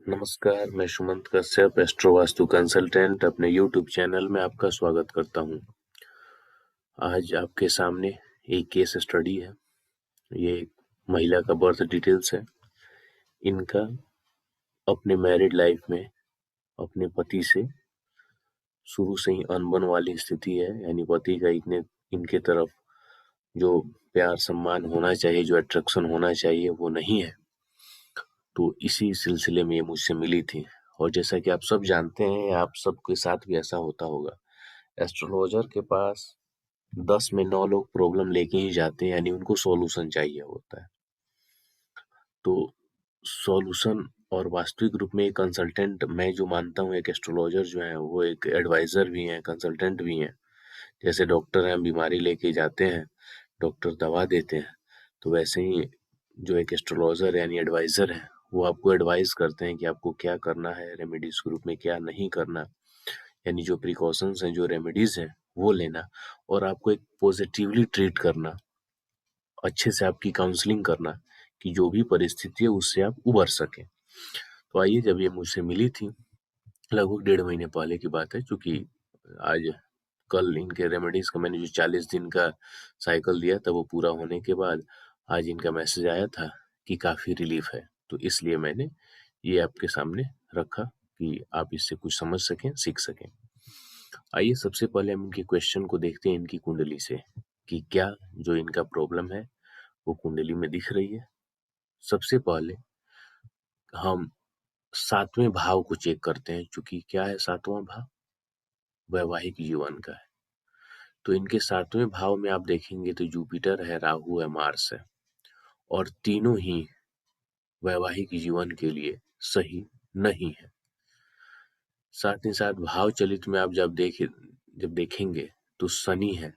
नमस्कार, मैं Sumant Kashyap astro vastu consultant अपने यूट्यूब चैनल में आपका स्वागत करता हूं। आज आपके सामने एक केस स्टडी है। ये एक महिला का बर्थ डिटेल्स है। इनका अपने मैरिड लाइफ में अपने पति से शुरू से ही अनबन वाली स्थिति है, यानी पति का इनके तरफ जो प्यार सम्मान होना चाहिए, जो अट्रैक्शन होना चाहिए वो नहीं है। तो इसी सिलसिले में ये मुझसे मिली थी और जैसा कि आप सब जानते हैं, आप सबके साथ भी ऐसा होता होगा। एस्ट्रोलॉजर के पास 10 में 9 लोग प्रॉब्लम लेके ही जाते हैं, यानी उनको सॉल्यूशन चाहिए होता है। तो सॉल्यूशन और वास्तविक रूप में एक कंसल्टेंट, मैं जो मानता हूँ, एक एस्ट्रोलॉजर जो है वो एक एडवाइजर भी हैं, कंसल्टेंट भी हैं। जैसे डॉक्टर हैं, बीमारी लेके जाते हैं, डॉक्टर दवा देते हैं, तो वैसे ही जो एक एस्ट्रोलॉजर यानी एडवाइजर है वो आपको एडवाइस करते हैं कि आपको क्या करना है, रेमेडीज के रूप में क्या नहीं करना, यानी जो प्रिकॉशंस हैं, जो रेमेडीज हैं वो लेना, और आपको एक पॉजिटिवली ट्रीट करना, अच्छे से आपकी काउंसलिंग करना कि जो भी परिस्थिति है उससे आप उबर सकें। तो आइए, जब ये मुझसे मिली थी, लगभग 1.5 महीने पहले की बात है, क्योंकि आज कल इनके रेमेडीज का मैंने जो 40 दिन का साइकिल दिया था वो पूरा होने के बाद आज इनका मैसेज आया था कि काफी रिलीफ है। तो इसलिए मैंने ये आपके सामने रखा कि आप इससे कुछ समझ सकें, सीख सकें। आइए, सबसे पहले हम इनके क्वेश्चन को देखते हैं इनकी कुंडली से कि क्या जो इनका प्रॉब्लम है वो कुंडली में दिख रही है। सबसे पहले हम 7वें भाव को चेक करते हैं, क्योंकि क्या है 7वां भाव वैवाहिक जीवन का है। तो इनके 7वें भाव में आप देखेंगे तो जुपिटर है, राहु है, मार्स है, और तीनों ही वैवाहिक जीवन के लिए सही नहीं है। साथ ही साथ भाव चलित में आप जब देखेंगे तो शनि है,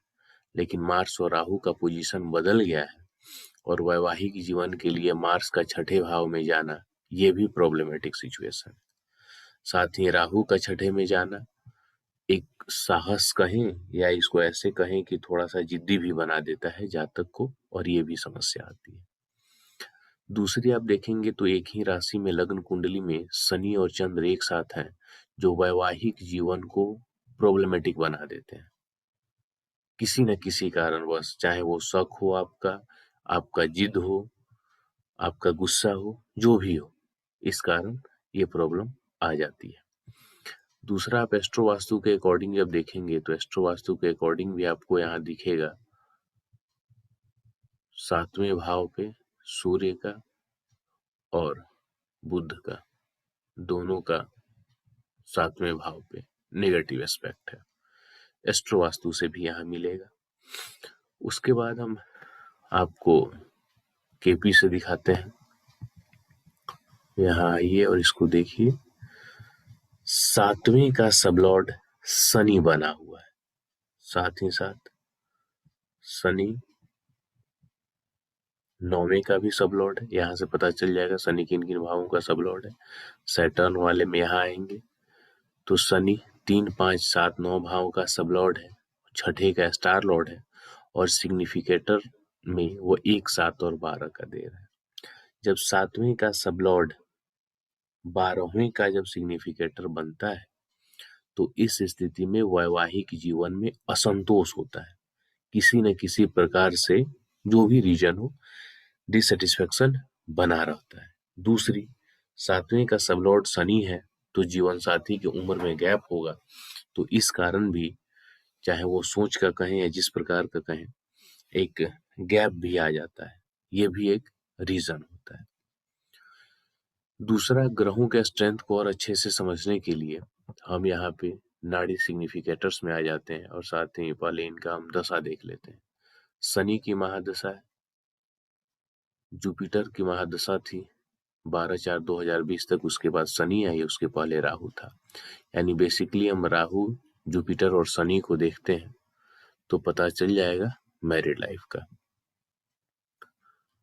लेकिन मार्स और राहु का पोजीशन बदल गया है, और वैवाहिक जीवन के लिए मार्स का 6ठे भाव में जाना ये भी प्रॉब्लमेटिक सिचुएशन। साथ ही राहु का 6ठे में जाना एक साहस कहें या इसको ऐसे कहें कि थोड़ा सा जिद्दी भी बना देता है जातक को, और ये भी समस्या आती है। दूसरी आप देखेंगे तो एक ही राशि में लग्न कुंडली में शनि और चंद्र एक साथ हैं, जो वैवाहिक जीवन को प्रॉब्लमेटिक बना देते हैं किसी न किसी कारणवश, चाहे वो शक हो आपका जिद हो, आपका गुस्सा हो, जो भी हो, इस कारण ये प्रॉब्लम आ जाती है। दूसरा, आप एस्ट्रो वास्तु के अकॉर्डिंग जब देखेंगे तो एस्ट्रो वास्तु के अकॉर्डिंग भी आपको यहाँ दिखेगा 7वें भाव पे सूर्य का और बुध का, दोनों का 7वें भाव पे नेगेटिव एस्पेक्ट है। एस्ट्रो वास्तु से भी यहाँ मिलेगा। उसके बाद हम आपको केपी से दिखाते हैं। यहाँ आइए और इसको देखिए। 7वें का सबलॉर्ड शनि बना हुआ है, साथ ही साथ शनि 9वें का भी सबलॉर्ड है। यहाँ से पता चल जाएगा शनि किन किन भावों का सबलॉर्ड है। सैटर्न वाले में यहाँ आएंगे तो शनि 3, 5, 7, 9 भावों का सबलॉर्ड है, 6ठे का स्टार लॉर्ड है, और सिग्निफिकेटर में वो 1, 7 और 12 का दे रहा है। जब 7वें का सबलॉर्ड 12वें का जब सिग्निफिकेटर बनता है तो इस स्थिति में वैवाहिक जीवन में असंतोष होता है, किसी न किसी प्रकार से, जो भी रीजन हो, डिससेटिस्फेक्शन बना रहता है। दूसरी, 7वें का सबलॉर्ड शनि है तो जीवन साथी की उम्र में गैप होगा, तो इस कारण भी, चाहे वो सोच का कहें या जिस प्रकार का कहें, एक गैप भी आ जाता है। ये भी एक रीजन होता है। दूसरा, ग्रहों के स्ट्रेंथ को और अच्छे से समझने के लिए हम यहाँ पे नाड़ी सिग्निफिकेटर्स में आ जाते हैं, और साथ ही पहले इनका हम दशा देख लेते हैं। शनि की महादशा है, जुपिटर की महादशा थी 12/4/2020 तक, उसके बाद शनि आई, उसके पहले राहु था। यानी बेसिकली हम राहु, जुपिटर और शनि को देखते हैं तो पता चल जाएगा मैरिड लाइफ का।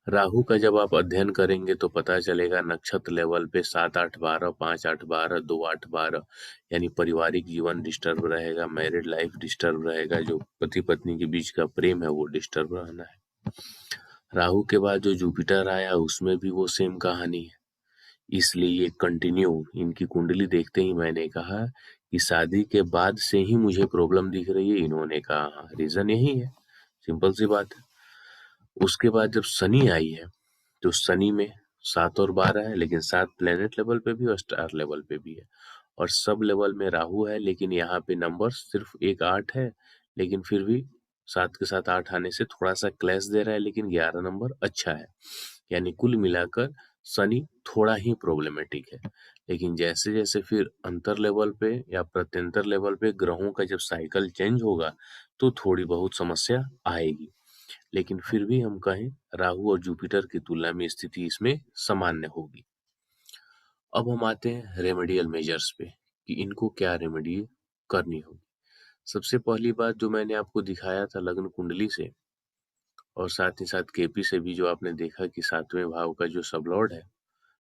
राहु का जब आप अध्ययन करेंगे तो पता चलेगा नक्षत्र लेवल पे 7, 8, 12, 5, 8, 12, 2, 8, 12, यानी पारिवारिक जीवन डिस्टर्ब रहेगा, मैरिड लाइफ डिस्टर्ब रहेगा, जो पति पत्नी के बीच का प्रेम है वो डिस्टर्ब रहना है। राहु के बाद जो जुपिटर आया उसमें भी वो सेम कहानी है, इसलिए ये कंटिन्यू इनकी कुंडली देखते ही मैंने कहा कि शादी के बाद से ही मुझे प्रॉब्लम दिख रही है। इन्होंने कहा हाँ, रीजन यही है, सिंपल सी बात है। उसके बाद जब शनि आई है तो शनि में 7 और 12 है, लेकिन 7 प्लेनेट लेवल पे भी और स्टार लेवल पे भी है, और सब लेवल में राहु है, लेकिन यहाँ पे नंबर सिर्फ एक 8 है, लेकिन फिर भी 7 के साथ 8 आने से थोड़ा सा क्लैश दे रहा है, लेकिन 11 नंबर अच्छा है। यानी कुल मिलाकर शनि थोड़ा ही प्रॉब्लमेटिक है। लेकिन जैसे जैसे फिर अंतर लेवल पे या प्रत्यंतर लेवल पे ग्रहों का जब साइकिल चेंज होगा तो थोड़ी बहुत समस्या आएगी, लेकिन फिर भी हम कहें राहु और जुपिटर की तुलना में स्थिति इसमें सामान्य होगी। अब हम आते हैं रेमेडियल मेजर्स पे कि इनको क्या रेमेडी करनी होगी। सबसे पहली बात जो मैंने आपको दिखाया था लग्न कुंडली से और साथ ही साथ केपी से भी, जो आपने देखा कि 7वें भाव का जो सबलॉर्ड है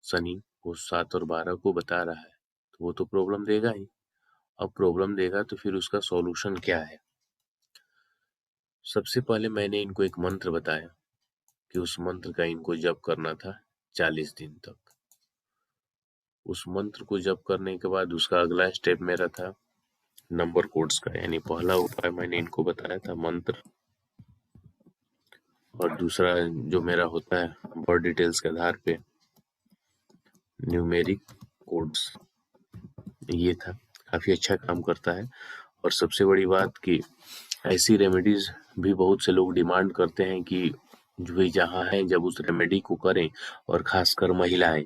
शनि, वो 7 और 12 को बता रहा है, तो वो तो प्रॉब्लम देगा ही। अब प्रॉब्लम देगा तो फिर उसका सॉल्यूशन क्या है। सबसे पहले मैंने इनको एक मंत्र बताया कि उस मंत्र का इनको जप करना था 40 दिन तक। उस मंत्र को जप करने के बाद उसका अगला स्टेप मेरा था नंबर कोड्स का, यानी पहला उपाय मैंने इनको बताया था मंत्र, और दूसरा जो मेरा होता है बर्थ डिटेल्स के आधार पे न्यूमेरिक कोड्स, ये था। काफी अच्छा काम करता है। और सबसे बड़ी बात कि ऐसी रेमेडीज भी बहुत से लोग डिमांड करते हैं कि जो भी जहाँ है जब उस रेमेडी को करें, और खासकर महिलाएं,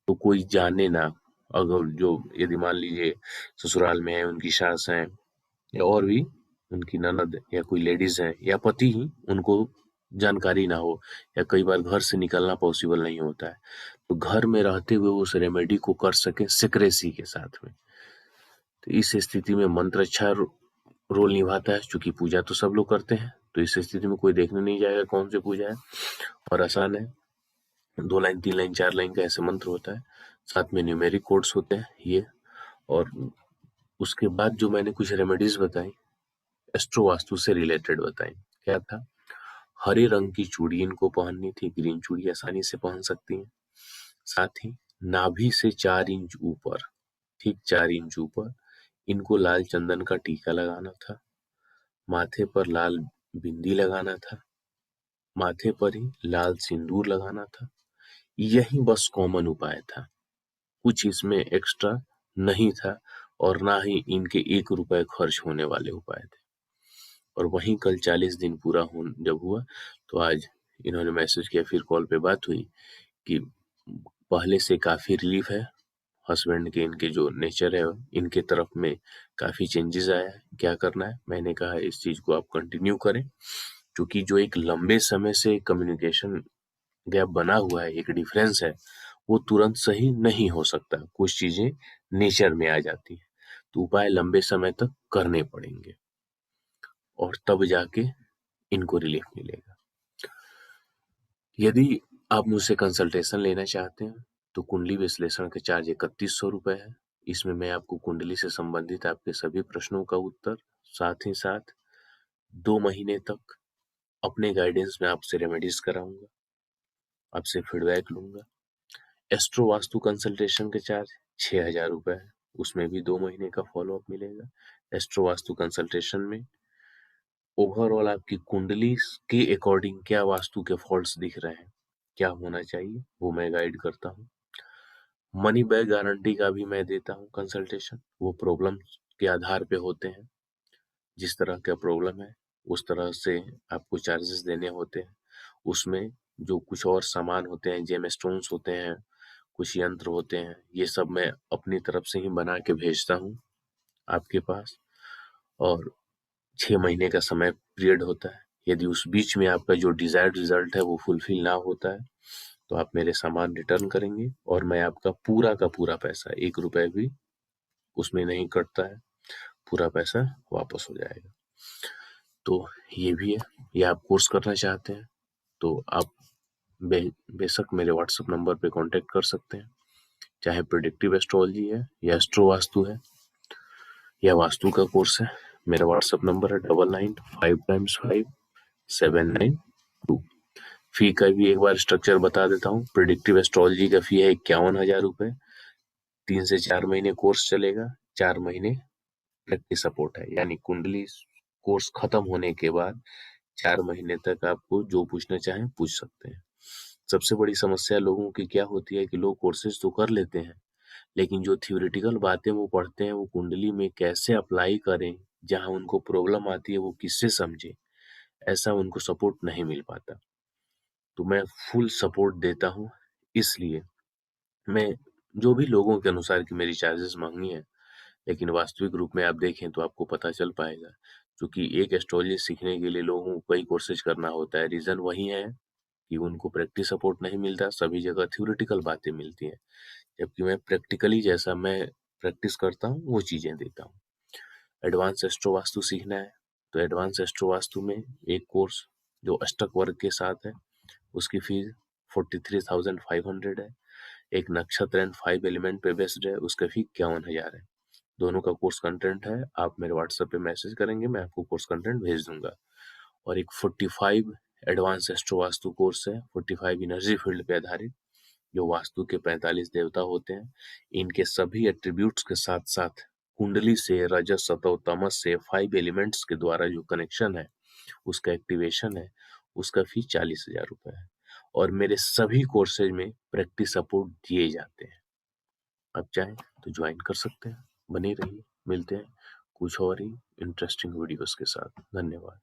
तो कोई जाने ना। अगर जो यदि मान लीजिए ससुराल में है, उनकी सास है या और भी उनकी ननद या कोई लेडीज है या पति ही, उनको जानकारी ना हो, या कई बार घर से निकलना पॉसिबल नहीं होता है, तो घर में रहते हुए उस रेमेडी को कर सके सिक्रेसी के साथ में। तो इस स्थिति में मंत्र अच्छा रोल निभाता है, क्योंकि पूजा तो सब लोग करते हैं, तो इस स्थिति में कोई देखने नहीं जाएगा कौन सी पूजा है, और आसान है। 2 लाइन 3 लाइन 4 लाइन का ऐसे मंत्र होता है, साथ में न्यूमेरिक कोड्स होते हैं ये। और उसके बाद जो मैंने कुछ रेमेडीज बताई एस्ट्रो वास्तु से रिलेटेड बताई, क्या था, हरे रंग की चूड़ी इनको पहननी थी, ग्रीन चूड़ी आसानी से पहन सकती हैं। साथ ही नाभि से 4 इंच ऊपर, ठीक 4 इंच ऊपर इनको लाल चंदन का टीका लगाना था, माथे पर लाल बिंदी लगाना था, माथे पर ही लाल सिंदूर लगाना था। यही बस कॉमन उपाय था, कुछ इसमें एक्स्ट्रा नहीं था, और ना ही इनके 1 रुपए खर्च होने वाले उपाय थे। और वहीं कल 40 दिन पूरा जब हुआ तो आज इन्होंने मैसेज किया, फिर कॉल पे बात हुई कि पहले से काफी रिलीफ है, हस्बैंड के इनके जो नेचर है इनके तरफ में काफी चेंजेस आया है, क्या करना है। मैंने कहा इस चीज को आप कंटिन्यू करें, क्योंकि जो एक लंबे समय से कम्युनिकेशन गैप बना हुआ है, एक डिफरेंस है, वो तुरंत सही नहीं हो सकता, कुछ चीजें नेचर में आ जाती है, तो उपाय लंबे समय तक करने पड़ेंगे और तब जाके इनको रिलीफ मिलेगा। यदि आप मुझसे कंसल्टेशन लेना चाहते हैं तो कुंडली विश्लेषण के चार्ज 3100 रुपए है। इसमें मैं आपको कुंडली से संबंधित आपके सभी प्रश्नों का उत्तर, साथ ही साथ 2 महीने तक अपने गाइडेंस में आपसे रेमेडीज कराऊंगा, आपसे फीडबैक लूंगा। एस्ट्रो वास्तु कंसल्टेशन के चार्ज 6000 रुपए है, उसमें भी 2 महीने का फॉलोअप मिलेगा। एस्ट्रो वास्तु कंसल्टेशन में ओवरऑल आपकी कुंडली के अकॉर्डिंग क्या वास्तु के फॉल्ट्स दिख रहे हैं, क्या होना चाहिए, वो मैं गाइड करता हूँ। मनी बैक गारंटी का भी मैं देता हूँ कंसल्टेशन, वो प्रॉब्लम के आधार पे होते हैं, जिस तरह का प्रॉब्लम है उस तरह से आपको चार्जेस देने होते हैं। उसमें जो कुछ और सामान होते हैं, जेम स्टोन्स होते हैं, कुछ यंत्र होते हैं, ये सब मैं अपनी तरफ से ही बना के भेजता हूँ आपके पास, और 6 महीने का समय पीरियड होता है। यदि उस बीच में आपका जो डिजायर्ड रिजल्ट है वो फुलफिल ना होता है तो आप मेरे सामान रिटर्न करेंगे, और मैं आपका पूरा का पूरा पैसा, 1 रुपए भी उसमें नहीं कटता है, पूरा पैसा वापस हो जाएगा। तो ये भी है, या आप कोर्स करना चाहते हैं तो आप बेशक मेरे व्हाट्सएप नंबर पे कांटेक्ट कर सकते हैं, चाहे प्रेडिक्टिव एस्ट्रोलॉजी है या एस्ट्रो वास्तु है या वास्तु का कोर्स है। मेरा व्हाट्सएप नंबर है 99555792। फी का भी एक बार स्ट्रक्चर बता देता हूँ। प्रिडिक्टिव एस्ट्रोलॉजी का फी है 51,000 रुपए। 3 से 4 महीने कोर्स चलेगा। 4 महीने प्रैक्टिस सपोर्ट है, यानी कुंडली कोर्स खत्म होने के बाद 4 महीने तक आपको जो पूछना चाहें पूछ सकते हैं। सबसे बड़ी समस्या लोगों की क्या होती है कि लोग कोर्सेज तो कर लेते हैं, लेकिन जो थ्योरेटिकल बातें वो पढ़ते हैं वो कुंडली में कैसे अप्लाई करें, जहाँ उनको प्रॉब्लम आती है वो किससे समझे, ऐसा उनको सपोर्ट नहीं मिल पाता। तो मैं फुल सपोर्ट देता हूँ, इसलिए मैं जो भी लोगों के अनुसार की मेरी चार्जेस मांगी है, लेकिन वास्तविक रूप में आप देखें तो आपको पता चल पाएगा। क्योंकि एक एस्ट्रोलॉजी सीखने के लिए लोगों को कई कोर्सेज करना होता है। रीजन वही है कि उनको प्रैक्टिस सपोर्ट नहीं मिलता, सभी जगह थ्योरेटिकल बातें मिलती हैं, जबकि मैं प्रैक्टिकली जैसा मैं प्रैक्टिस करता हूँ वो चीजें देता हूँ। एडवांस एस्ट्रो वास्तु सीखना है तो एडवांस एस्ट्रो वास्तु में एक कोर्स जो अष्टक वर्ग के साथ है, उसकी फीस 43,500 है। एक नक्षत्र एंड 5 एलिमेंट पे बेस्ड है, उसका फी 51,000 है। दोनों का कोर्स कंटेंट है, आप मेरे व्हाट्सएप पे मैसेज करेंगे, मैं आपको कोर्स कंटेंट भेज दूंगा। और एक 45 एडवांस एस्ट्रो वास्तु कोर्स है, 45 एनर्जी फील्ड पे आधारित, जो वास्तु के 45 देवता होते हैं, इनके सभी एट्रीब्यूट्स के साथ साथ कुंडली से रजस सतो तमस से 5 एलिमेंट्स के द्वारा जो कनेक्शन है, उसका एक्टिवेशन है, उसका फी 40,000 रुपए है। और मेरे सभी कोर्सेज में प्रैक्टिस सपोर्ट दिए जाते हैं। आप चाहें तो ज्वाइन कर सकते हैं। बने रहिए, मिलते हैं कुछ और ही इंटरेस्टिंग वीडियोस के साथ। धन्यवाद।